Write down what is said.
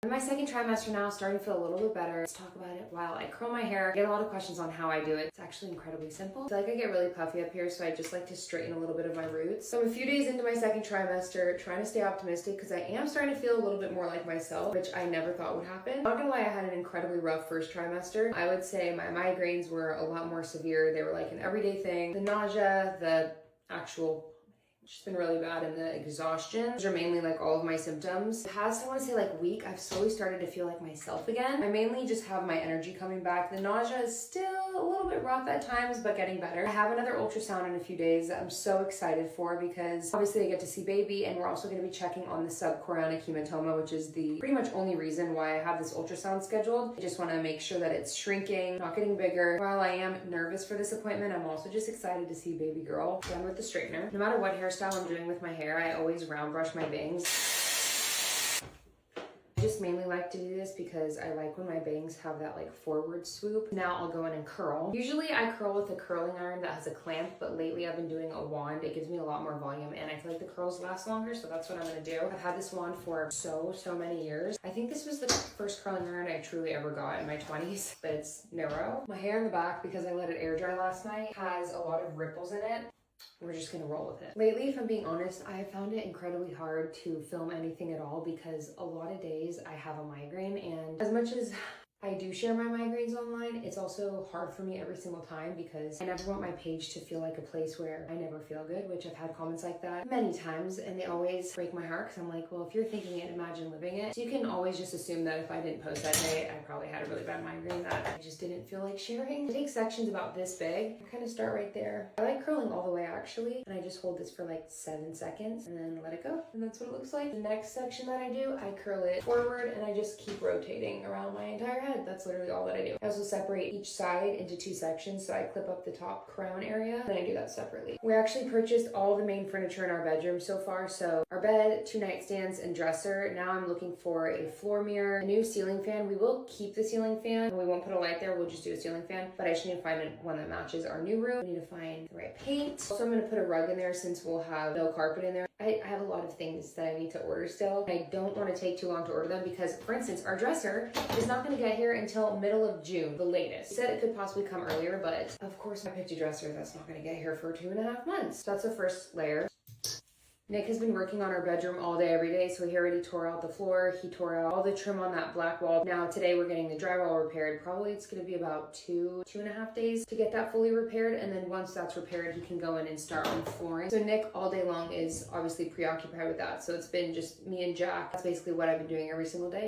In my second trimester now, starting to feel a little bit better. Let's talk about it while I curl my hair. I get a lot of questions on how I do it. It's actually incredibly simple. I feel like I get really puffy up here, so I just like to straighten a little bit of my roots. So I'm a few days into my second trimester, trying to stay optimistic because I am starting to feel a little bit more like myself, which I never thought would happen. Not gonna lie, I had an incredibly rough first trimester. I would say my migraines were a lot more severe. They were like an everyday thing. The nausea, the actual it's been really bad, and the exhaustion. Those are mainly like all of my symptoms. The past, I want to say like week, I've slowly started to feel like myself again. I mainly just have my energy coming back. The nausea is still a little bit rough at times, but getting better. I have another ultrasound in a few days that I'm so excited for because obviously I get to see baby, and we're also going to be checking on the subchorionic hematoma, which is the pretty much only reason why I have this ultrasound scheduled. I just want to make sure that it's shrinking, not getting bigger. While I am nervous for this appointment, I'm also just excited to see baby girl. Done with the straightener. No matter what hairstyle I'm doing with my hair, I always round brush my bangs. I just mainly like to do this because I like when my bangs have that like forward swoop. Now I'll go in and curl. Usually I curl with a curling iron that has a clamp, but lately I've been doing a wand. It gives me a lot more volume and I feel like the curls last longer, so that's what I'm gonna do. I've had this wand for so many years. I think this was the first curling iron I truly ever got in my 20s, but it's narrow. My hair in the back, because I let it air dry last night, has a lot of ripples in it. We're just gonna roll with it. Lately, if I'm being honest, I have found it incredibly hard to film anything at all because a lot of days I have a migraine, and as much as I do share my migraines online, it's also hard for me every single time because I never want my page to feel like a place where I never feel good, which I've had comments like that many times, and they always break my heart because I'm like, well, if you're thinking it, imagine living it. So you can always just assume that if I didn't post that day, I probably had a really bad migraine that I just didn't feel like sharing. I take sections about this big. I kind of start right there. I like curling all the way actually, and I just hold this for like 7 seconds and then let it go, and that's what it looks like. The next section that I do, I curl it forward and I just keep rotating around my entire head. That's literally all that I do. I also separate each side into 2 sections, so I clip up the top crown area, and I do that separately. We actually purchased all the main furniture in our bedroom so far, so our bed, 2 nightstands, and dresser. Now I'm looking for a floor mirror, a new ceiling fan. We will keep the ceiling fan. We won't put a light there, we'll just do a ceiling fan, but I just need to find one that matches our new room. We need to find the right paint. So I'm gonna put a rug in there since we'll have no carpet in there. I have a lot of things that I need to order still. I don't want to take too long to order them because, for instance, our dresser is not going to get here until middle of June, the latest. He said it could possibly come earlier, but of course I picked a dresser that's not going to get here for 2.5 months. So that's the first layer. Nick has been working on our bedroom all day, every day, so he already tore out the floor. He tore out all the trim on that black wall. Now today we're getting the drywall repaired. Probably it's going to be about 2.5 days to get that fully repaired, and then once that's repaired, he can go in and start on flooring. So Nick all day long is obviously preoccupied with that. So it's been just me and Jack. That's basically what I've been doing every single day.